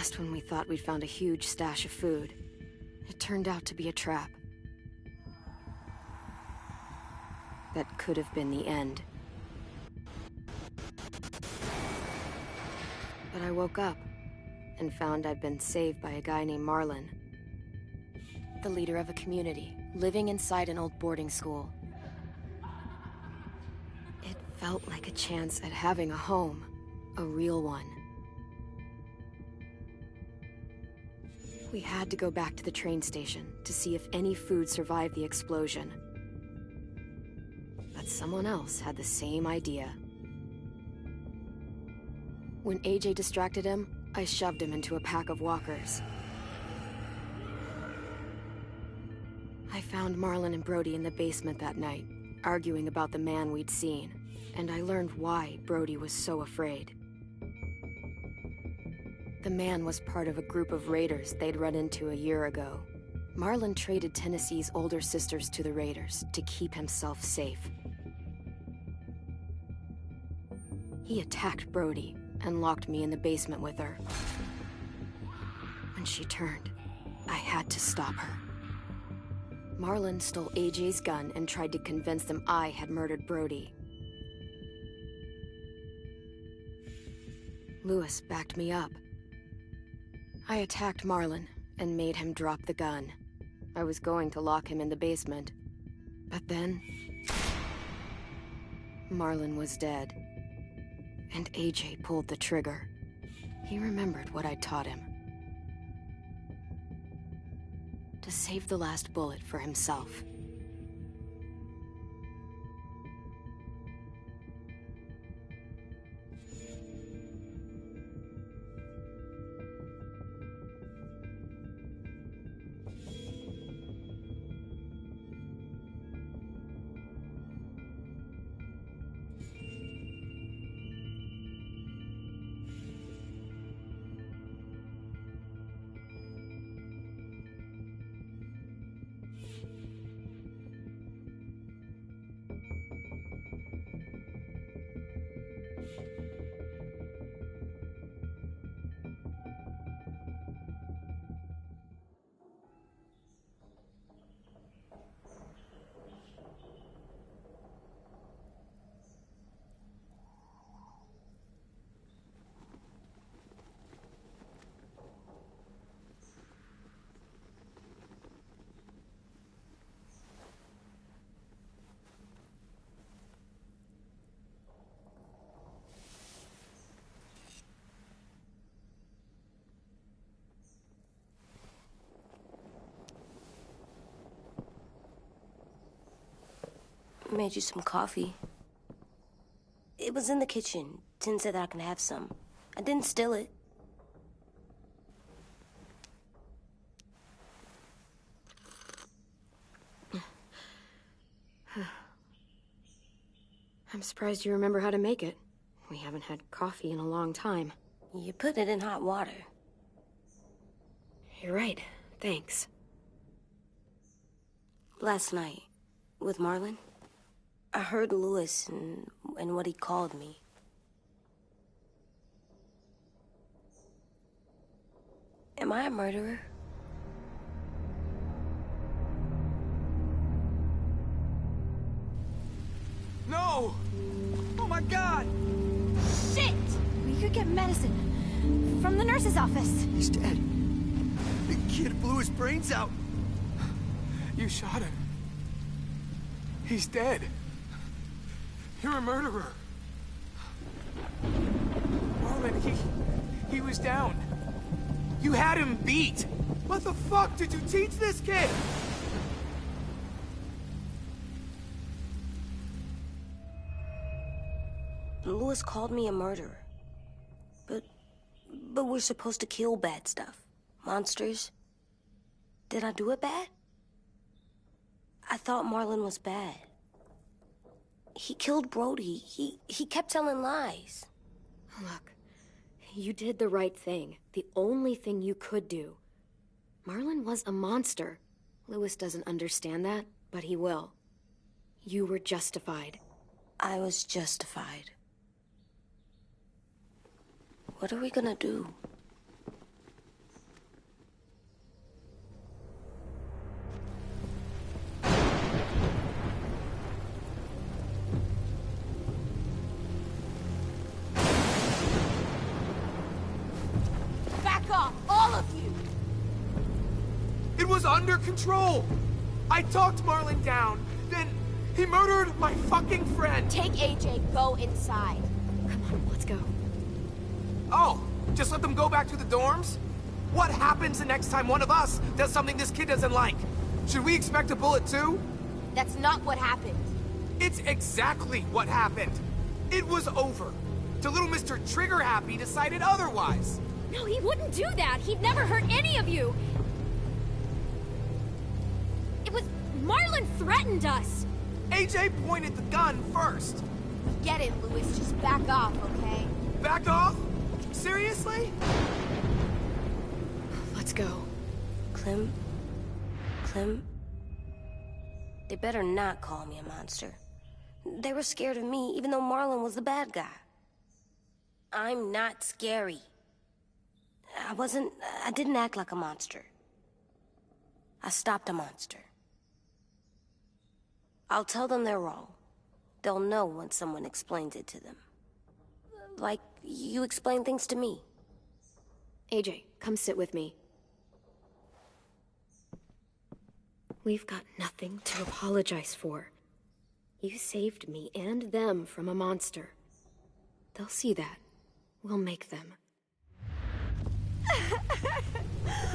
Just when we thought we'd found a huge stash of food, it turned out to be a trap. That could have been the end. But I woke up and found I'd been saved by a guy named Marlon, the leader of a community, living inside an old boarding school. It felt like a chance at having a home, a real one. We had to go back to the train station to see if any food survived the explosion. But someone else had the same idea. When AJ distracted him, I shoved him into a pack of walkers. I found Marlon and Brody in the basement that night, arguing about the man we'd seen, and I learned why Brody was so afraid. The man was part of a group of raiders they'd run into a year ago. Marlon traded Tennessee's older sisters to the raiders to keep himself safe. He attacked Brody and locked me in the basement with her. When she turned, I had to stop her. Marlon stole AJ's gun and tried to convince them I had murdered Brody. Lewis backed me up. I attacked Marlon and made him drop the gun. I was going to lock him in the basement, but then Marlon was dead, and AJ pulled the trigger. He remembered what I'd taught him. To save the last bullet for himself. Made you some coffee. It was in the kitchen. Tin said that I can have some. I didn't steal it. I'm surprised you remember how to make it. We haven't had coffee in a long time. You put it in hot water. You're right. Thanks. Last night, with Marlon, I heard Lewis and what he called me. Am I a murderer? No! Oh my God! Shit! We could get medicine from the nurse's office. He's dead. The kid blew his brains out. You shot him. He's dead. You're a murderer. Marlon, he was down. You had him beat. What the fuck did you teach this kid? Lewis called me a murderer. But we're supposed to kill bad stuff. Monsters. Did I do it bad? I thought Marlon was bad. He killed Brody. He kept telling lies. Look, you did the right thing. The only thing you could do. Marlon was a monster. Lewis doesn't understand that, but he will. You were justified. I was justified. What are we gonna do? back off, all of you! It was under control! I talked Marlon down, then he murdered my fucking friend! Take AJ, go inside. Come on, let's go. Oh, just let them go back to the dorms? What happens the next time one of us does something this kid doesn't like? Should we expect a bullet too? That's not what happened. It's exactly what happened. It was over. Till little Mr. Trigger Happy decided otherwise. No, he wouldn't do that. He'd never hurt any of you. It was... Marlon threatened us. AJ pointed the gun first. Get it, Lewis. Just back off, okay? Back off? Seriously? Let's go. Clem? Clem? They better not call me a monster. They were scared of me, even though Marlon was the bad guy. I'm not scary. I didn't act like a monster. I stopped a monster. I'll tell them they're wrong. They'll know when someone explains it to them. Like you explain things to me. AJ, come sit with me. We've got nothing to apologize for. You saved me and them from a monster. They'll see that. We'll make them.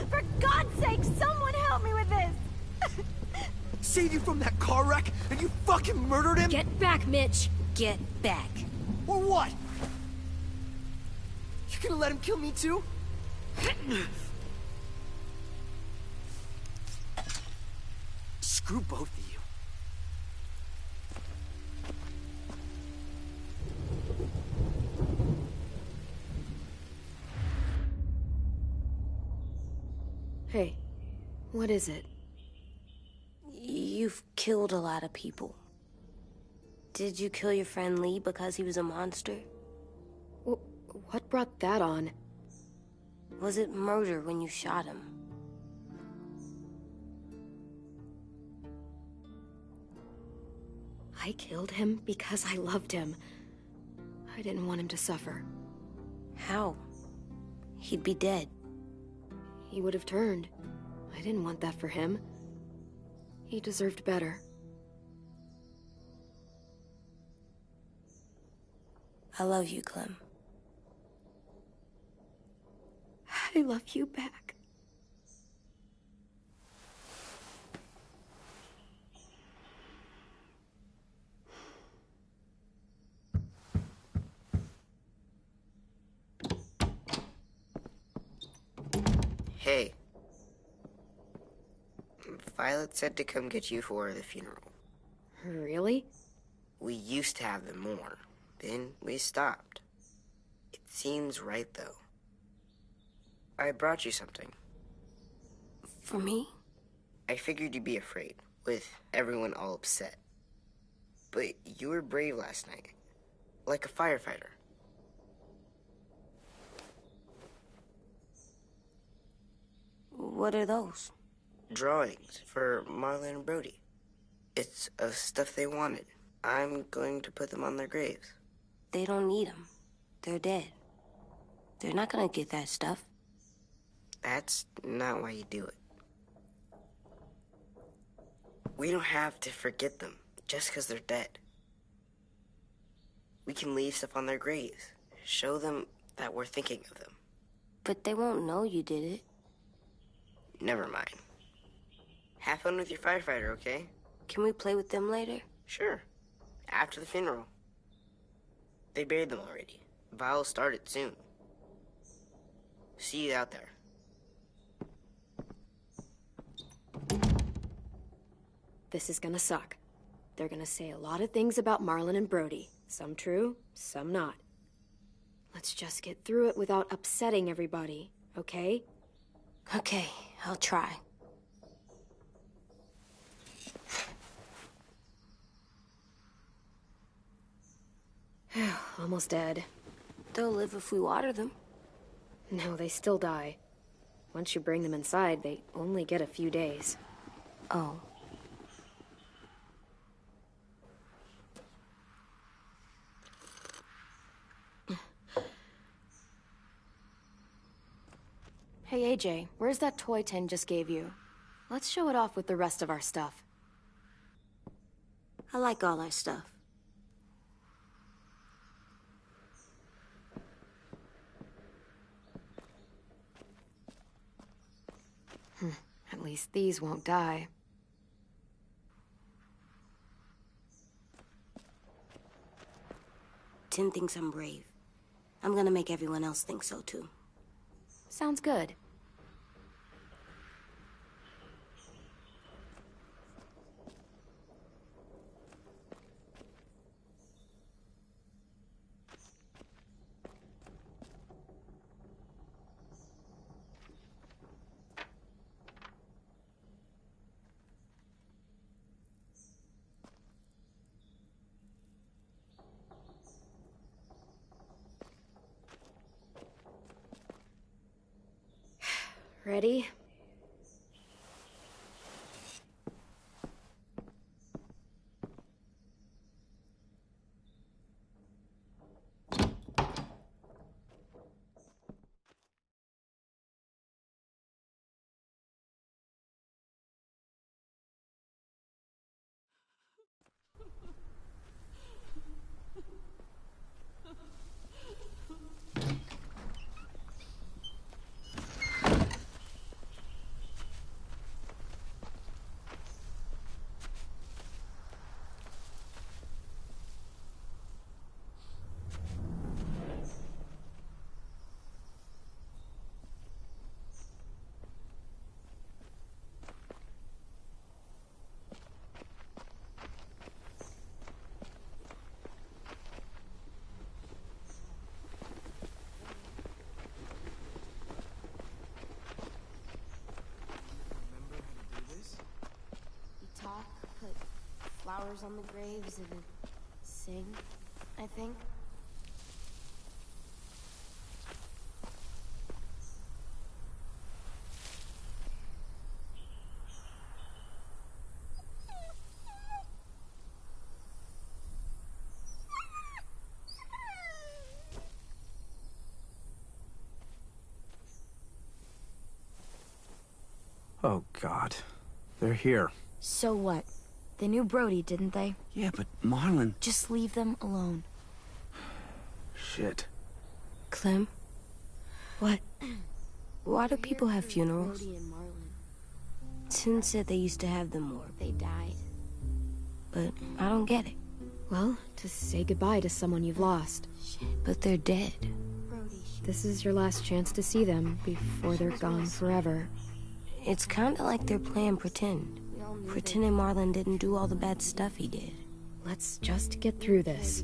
For God's sake, someone help me with this! Saved you from that car wreck, and you fucking murdered him? Get back, Mitch! Get back. Or what? You gonna let him kill me too? Screw both of you. Hey, what is it? You've killed a lot of people. Did you kill your friend Lee because he was a monster? What brought that on? Was it murder when you shot him? I killed him because I loved him. I didn't want him to suffer. How? He'd be dead. He would have turned. I didn't want that for him. He deserved better. I love you, Clem. I love you back. Hey. Violet said to come get you for the funeral. Really? We used to have them more. Then we stopped. It seems right, though. I brought you something. For me? I figured you'd be afraid, with everyone all upset. But you were brave last night. Like a firefighter. What are those? Drawings for Marlon and Brody. It's of stuff they wanted. I'm going to put them on their graves. They don't need them. They're dead. They're not gonna get that stuff. That's not why you do it. We don't have to forget them just because they're dead. We can leave stuff on their graves. Show them that we're thinking of them. But they won't know you did it. Never mind. Have fun with your firefighter, okay? Can we play with them later? Sure. After the funeral. They buried them already. Vi'll start it soon. See you out there. This is gonna suck. They're gonna say a lot of things about Marlon and Brody. Some true, some not. Let's just get through it without upsetting everybody, okay? Okay, I'll try. Almost dead. They'll live if we water them. No, they still die. Once you bring them inside, they only get a few days. Oh. Hey AJ, where's that toy Tin just gave you? Let's show it off with the rest of our stuff. I like all our stuff. At least these won't die. Tin thinks I'm brave. I'm gonna make everyone else think so too. Sounds good. Ready? Put flowers on the graves and sing, I think. Oh, God. They're here. So what? They knew Brody, didn't they? Yeah, but Marlon... Just leave them alone. Shit. Clem? What? Why do people have funerals? Brody and Marlon. Tin said they used to have them more. They died. But I don't get it. Well, to say goodbye to someone you've lost. But they're dead. This is your last chance to see them before they're gone forever. It's kinda like they're playing pretend. Pretending Marlon didn't do all the bad stuff he did. Let's just get through this.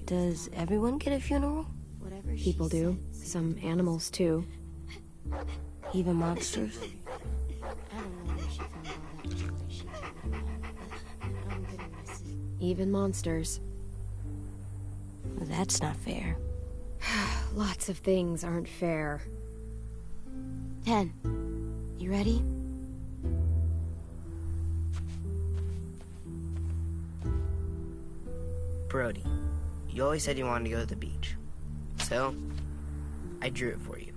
Does everyone get a funeral? People do. Some animals, too. Even monsters? Even monsters. That's not fair. Lots of things aren't fair. 10. You ready? Brody, you always said you wanted to go to the beach. So, I drew it for you.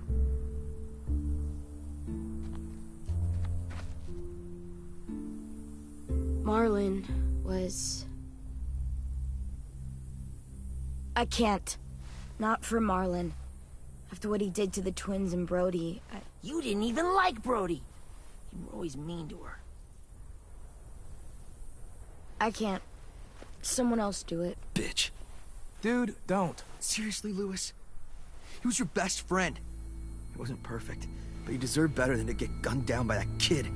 Marlon was... I can't. Not for Marlon. After what he did to the twins and Brody, You didn't even like Brody. You were always mean to her. I can't. Someone else do it. Bitch. Dude, don't. Seriously, Lewis? He was your best friend. He wasn't perfect, but he deserved better than to get gunned down by that kid.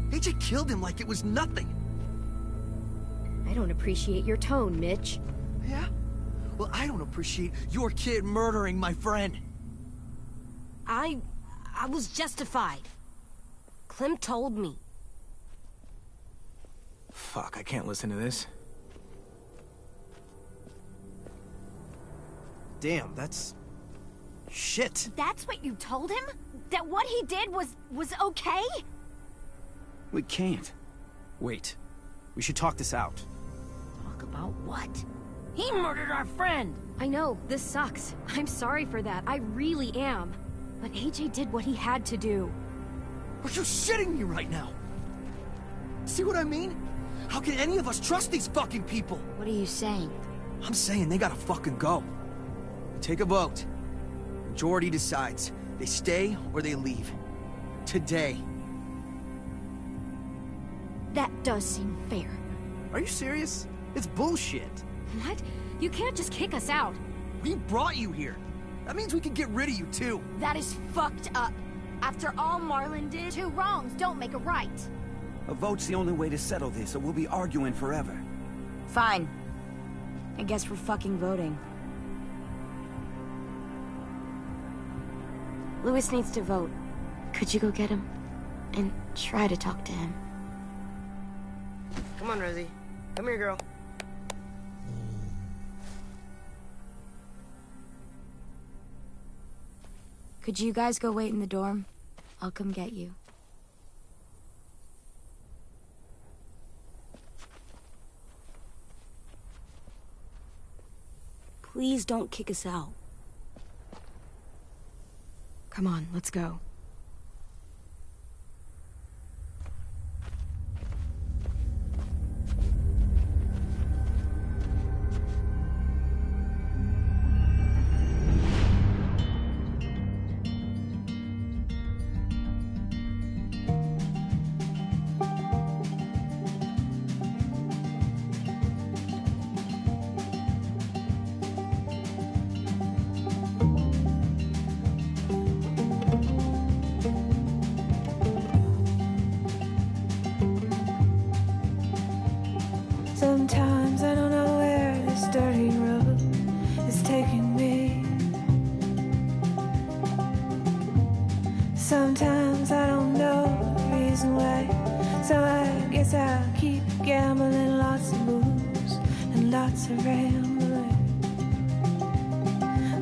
AJ killed him like it was nothing. I don't appreciate your tone, Mitch. Yeah? Well, I don't appreciate your kid murdering my friend. I was justified. Clem told me. Fuck, I can't listen to this. Damn, that's... shit. That's what you told him? That what he did was okay? We can't. Wait. We should talk this out. Talk about what? He murdered our friend! I know, this sucks. I'm sorry for that. I really am. But AJ did what he had to do. Are you shitting me right now? See what I mean? How can any of us trust these fucking people? What are you saying? I'm saying they gotta fucking go. Take a vote. Majority decides. They stay or they leave. Today. That does seem fair. Are you serious? It's bullshit. What? You can't just kick us out. We brought you here. That means we can get rid of you too. That is fucked up. After all Marlon did, two wrongs don't make a right. A vote's the only way to settle this, or we'll be arguing forever. Fine. I guess we're fucking voting. Lewis needs to vote. Could you go get him? And try to talk to him. Come on, Rosie. Come here, girl. Could you guys go wait in the dorm? I'll come get you. Please don't kick us out. Come on, let's go. Sometimes I don't know where this dirty road is taking me. Sometimes I don't know the reason why. So I guess I'll keep gambling, lots of moves and lots of rambling.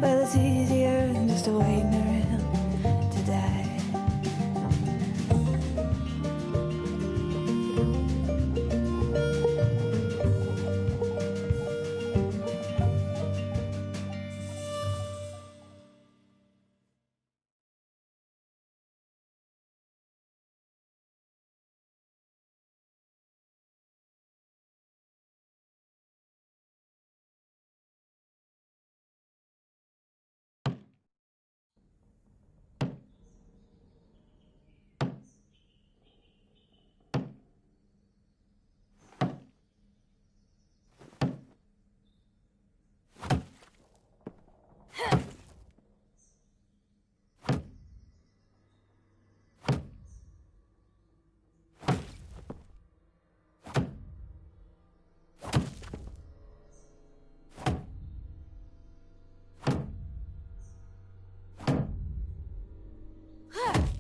Well, it's easier than just waiting around to die.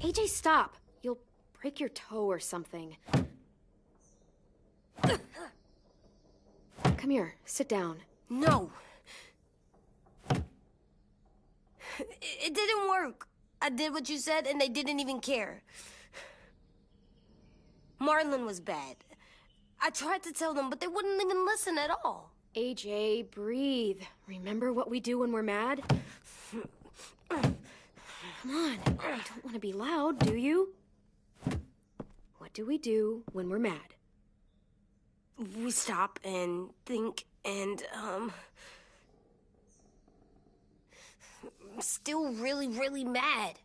AJ, stop. You'll break your toe or something. Come here, sit down. No. It didn't work. I did what you said and they didn't even care. Marlon was bad. I tried to tell them, but they wouldn't even listen at all. AJ, breathe. Remember what we do when we're mad? Come on, you don't want to be loud, do you? What do we do when we're mad? We stop and think and, I'm still really, really mad.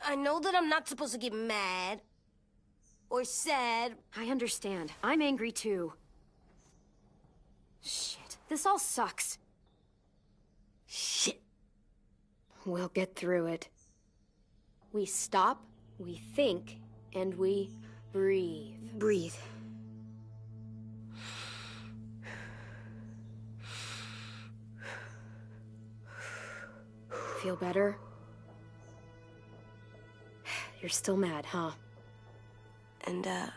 I know that I'm not supposed to get mad or sad. I understand. I'm angry too. Shit, this all sucks. Shit. We'll get through it. We stop, we think, and we breathe. Breathe. Feel better? You're still mad, huh? And, I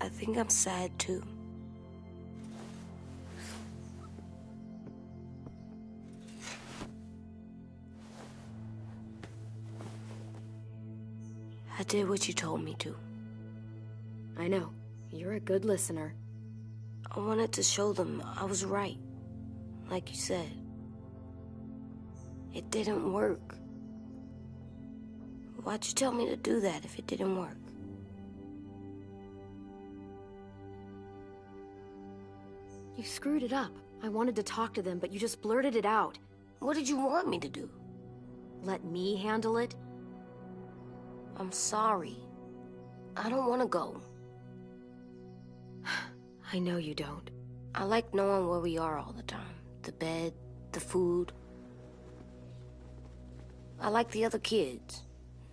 think I'm sad too. I did what you told me to. I know. You're a good listener. I wanted to show them I was right, like you said. It didn't work. Why'd you tell me to do that if it didn't work? You screwed it up. I wanted to talk to them, but you just blurted it out. What did you want me to do? Let me handle it? I'm sorry. I don't want to go. I know you don't. I like knowing where we are all the time. The bed, the food. I like the other kids.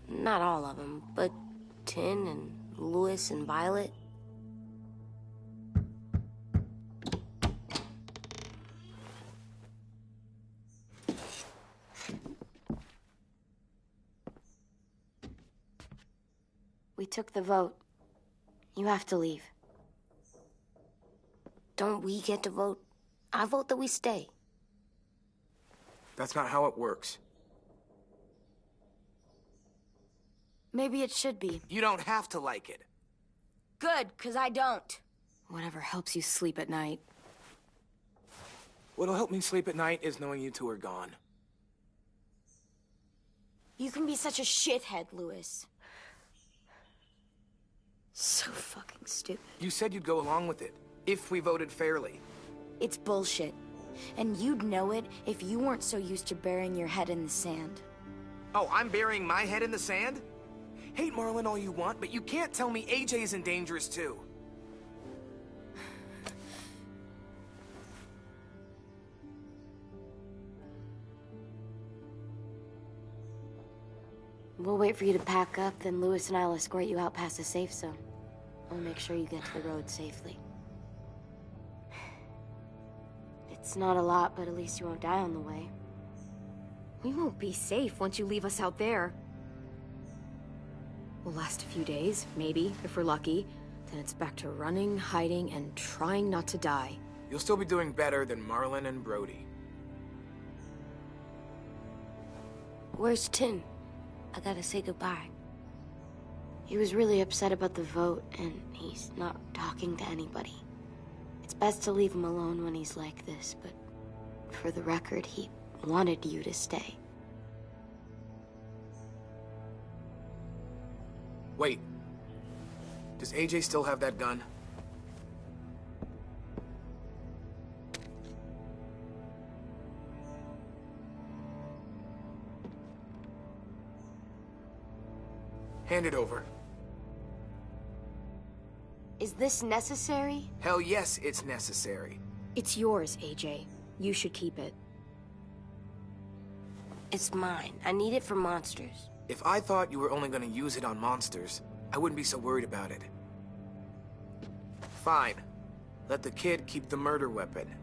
Not all of them, but Tin and Louis and Violet. We took the vote. You have to leave. Don't we get to vote? I vote that we stay. That's not how it works. Maybe it should be. You don't have to like it. Good, 'cause I don't. Whatever helps you sleep at night. What'll help me sleep at night is knowing you two are gone. You can be such a shithead, Louis. So fucking stupid. You said you'd go along with it, if we voted fairly. It's bullshit. And you'd know it if you weren't so used to burying your head in the sand. Oh, I'm burying my head in the sand? Hate Marlin all you want, but you can't tell me AJ isn't dangerous too. We'll wait for you to pack up, then Louis and I'll escort you out past the safe zone. I'll make sure you get to the road safely. It's not a lot, but at least you won't die on the way. We won't be safe once you leave us out there. We'll last a few days, maybe, if we're lucky. Then it's back to running, hiding, and trying not to die. You'll still be doing better than Marlin and Brody. Where's Tin? I gotta say goodbye. He was really upset about the vote, and he's not talking to anybody. It's best to leave him alone when he's like this, but for the record, he wanted you to stay. Wait. Does AJ still have that gun? Hand it over. Is this necessary? Hell yes, it's necessary. It's yours, AJ. You should keep it. It's mine. I need it for monsters. If I thought you were only gonna use it on monsters, I wouldn't be so worried about it. Fine. Let the kid keep the murder weapon.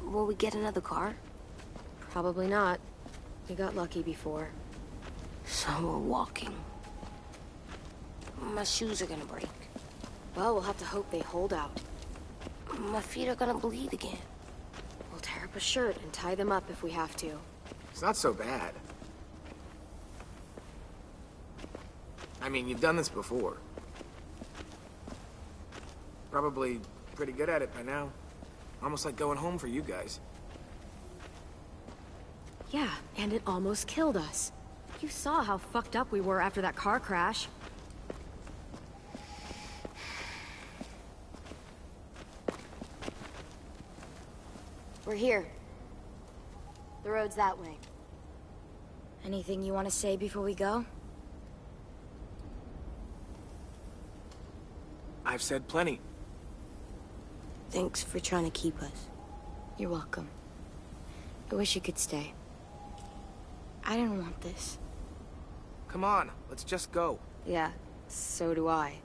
Will we get another car? Probably not. We got lucky before. So we're walking. My shoes are gonna break. Well, we'll have to hope they hold out. My feet are gonna bleed again. We'll tear up a shirt and tie them up if we have to. It's not so bad. I mean, you've done this before. Probably pretty good at it by now. Almost like going home for you guys. Yeah, and it almost killed us. You saw how fucked up we were after that car crash. We're here. The road's that way. Anything you want to say before we go? I've said plenty. Thanks for trying to keep us. You're welcome. I wish you could stay. I didn't want this. Come on, let's just go. Yeah, so do I.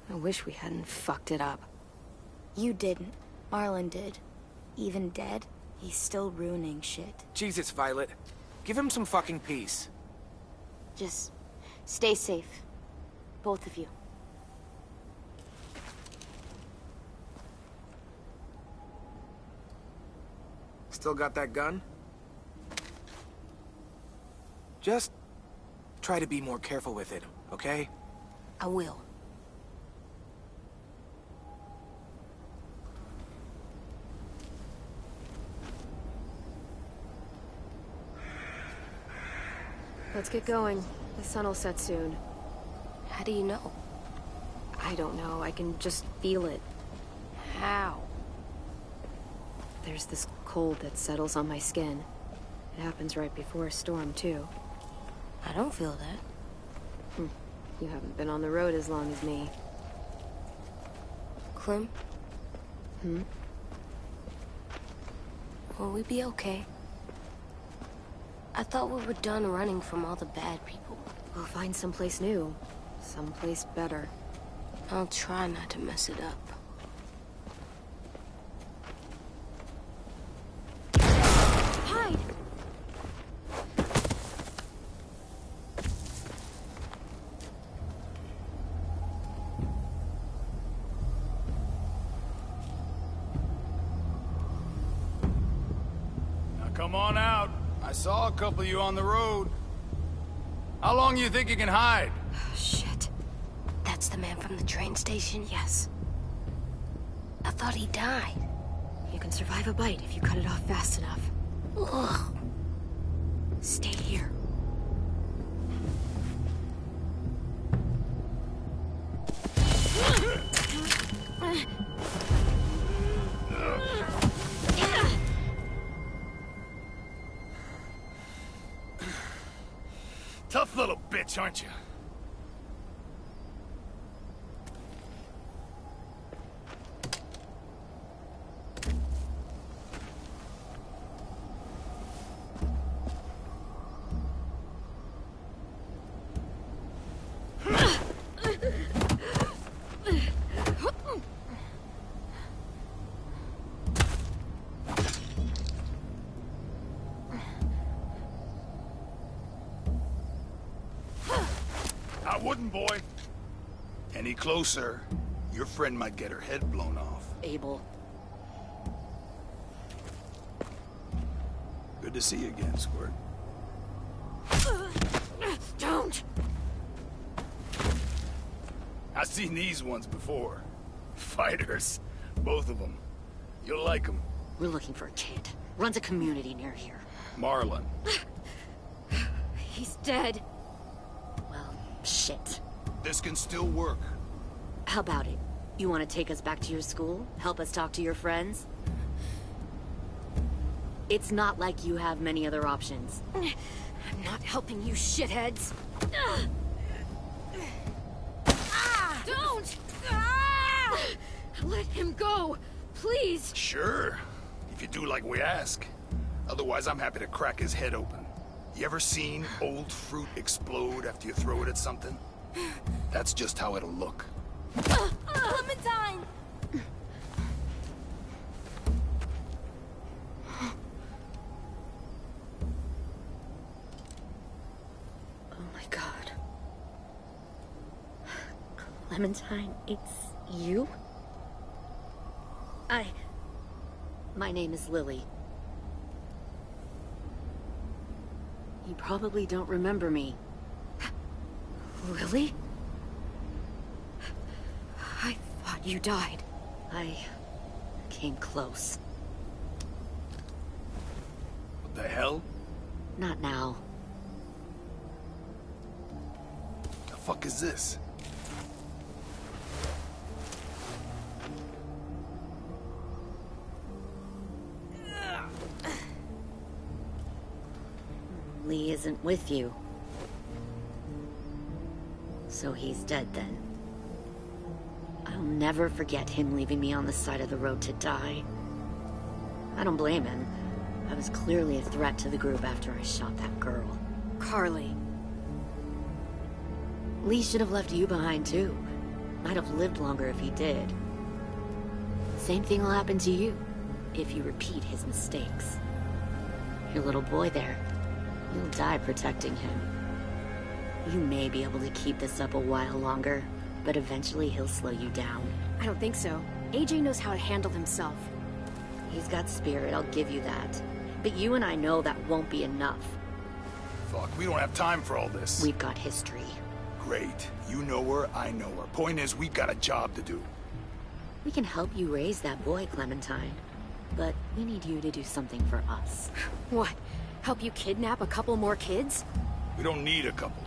I wish we hadn't fucked it up. You didn't. Marlon did. Even dead, he's still ruining shit. Jesus, Violet. Give him some fucking peace. Just stay safe. Both of you. Still got that gun? Just try to be more careful with it, okay? I will. Let's get going. The sun will set soon. How do you know? I don't know. I can just feel it. How? There's this cold that settles on my skin. It happens right before a storm, too. I don't feel that. You haven't been on the road as long as me. Clem? Will we be okay? I thought we were done running from all the bad people. We'll find someplace new. Someplace better. I'll try not to mess it up. Hide! Now come on out. I saw a couple of you on the road. How long you think you can hide? Shit. That's the man from the train station? Yes. I thought he died. You can survive a bite if you cut it off fast enough. Ugh. Stay here. Tough little bitch, aren't you? I wouldn't, boy. Any closer, your friend might get her head blown off. Abel. Good to see you again, Squirt. Don't! I've seen these ones before. Fighters. Both of them. You'll like them. We're looking for a kid. Runs a community near here. Marlon. He's dead. Well, shit. This can still work. How about it? You want to take us back to your school? Help us talk to your friends? It's not like you have many other options. I'm not helping you shitheads. Don't! Let him go, please. Sure. If you do like we ask. Otherwise, I'm happy to crack his head open. You ever seen old fruit explode after you throw it at something? That's just how it'll look. Clementine! Oh my god. Clementine, it's you? My name is Lily. You probably don't remember me. Lily? I thought you died. I came close. What the hell? Not now. The fuck is this? Lee isn't with you. So he's dead then. I'll never forget him leaving me on the side of the road to die. I don't blame him. I was clearly a threat to the group after I shot that girl. Carly. Lee should have left you behind too. Might have lived longer if he did. Same thing will happen to you, if you repeat his mistakes. Your little boy there, you'll die protecting him. You may be able to keep this up a while longer, but eventually he'll slow you down. I don't think so. AJ knows how to handle himself. He's got spirit, I'll give you that. But you and I know that won't be enough. Fuck, we don't have time for all this. We've got history. Great. You know her, I know her. Point is, we've got a job to do. We can help you raise that boy, Clementine. But we need you to do something for us. What? Help you kidnap a couple more kids? We don't need a couple.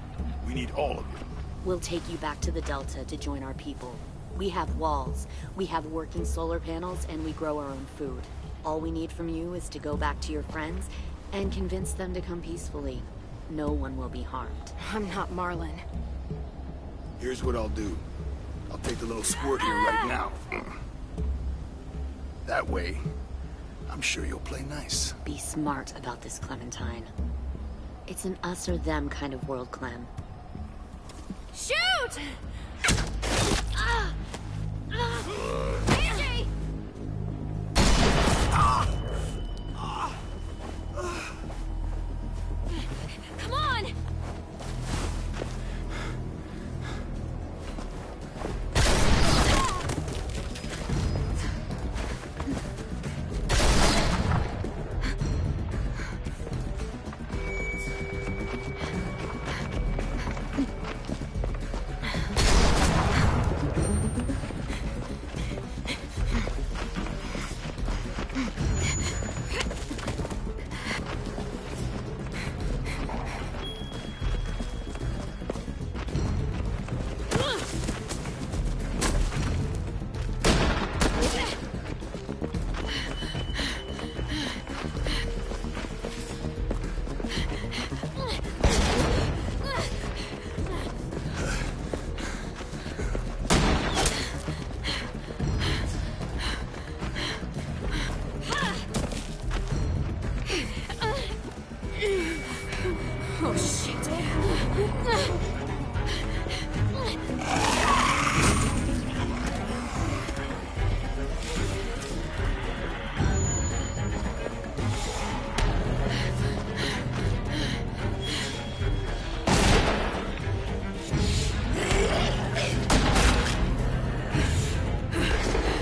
We need all of you. We'll take you back to the Delta to join our people. We have walls, we have working solar panels, and we grow our own food. All we need from you is to go back to your friends and convince them to come peacefully. No one will be harmed. I'm not Marlon. Here's what I'll do. I'll take the little squirt here right now. That way, I'm sure you'll play nice. Be smart about this, Clementine. It's an us or them kind of world, Clem. Shoot! AJ! Come on! Oh, shit.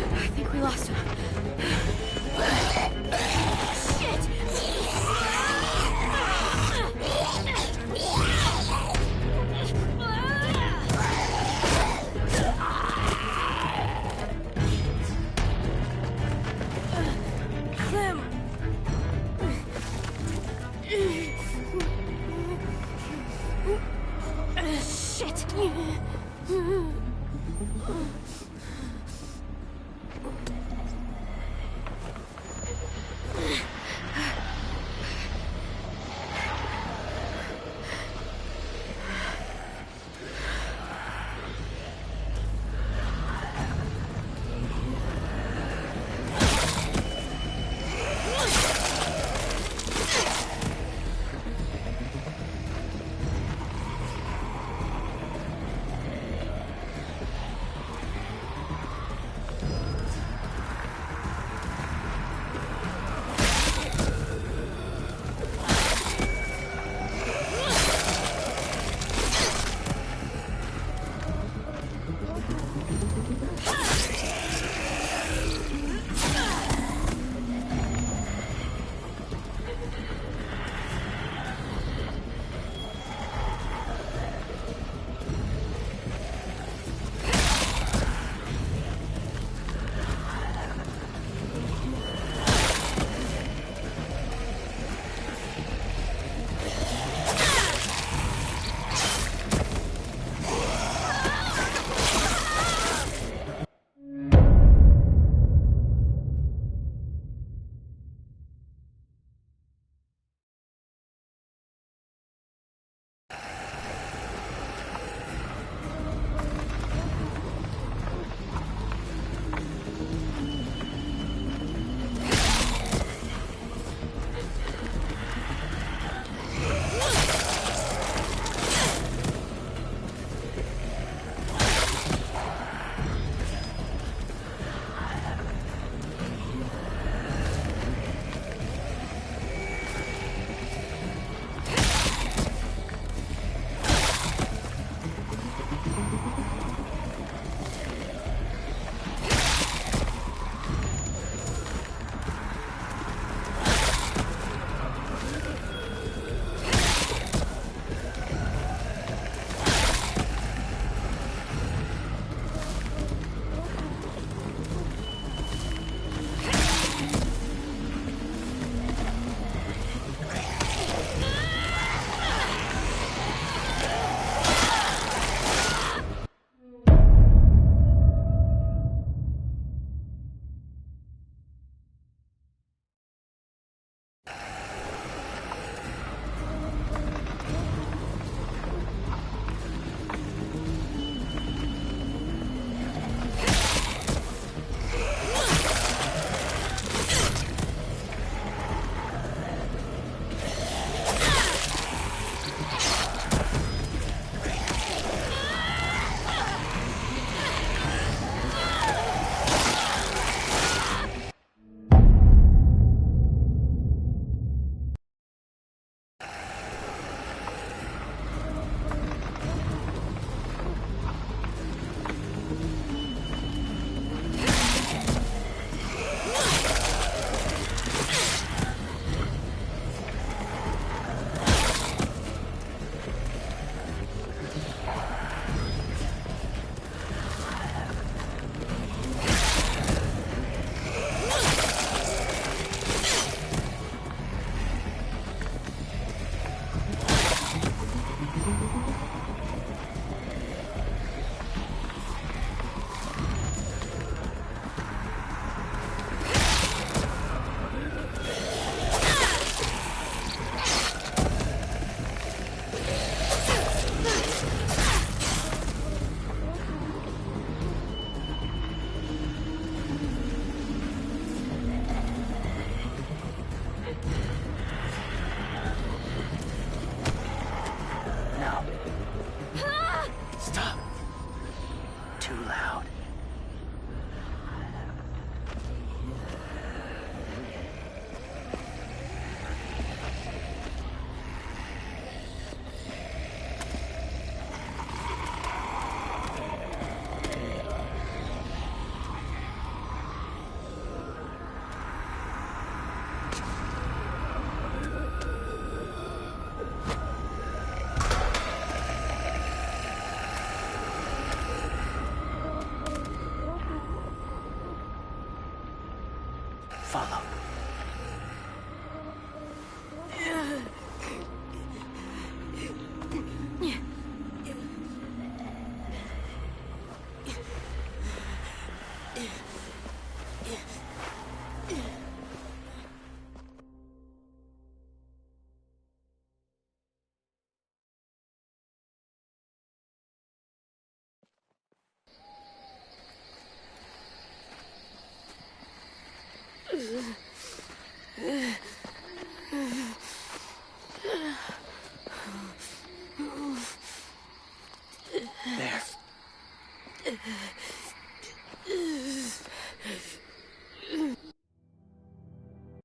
I think we lost him. Shit! Clem! Shit!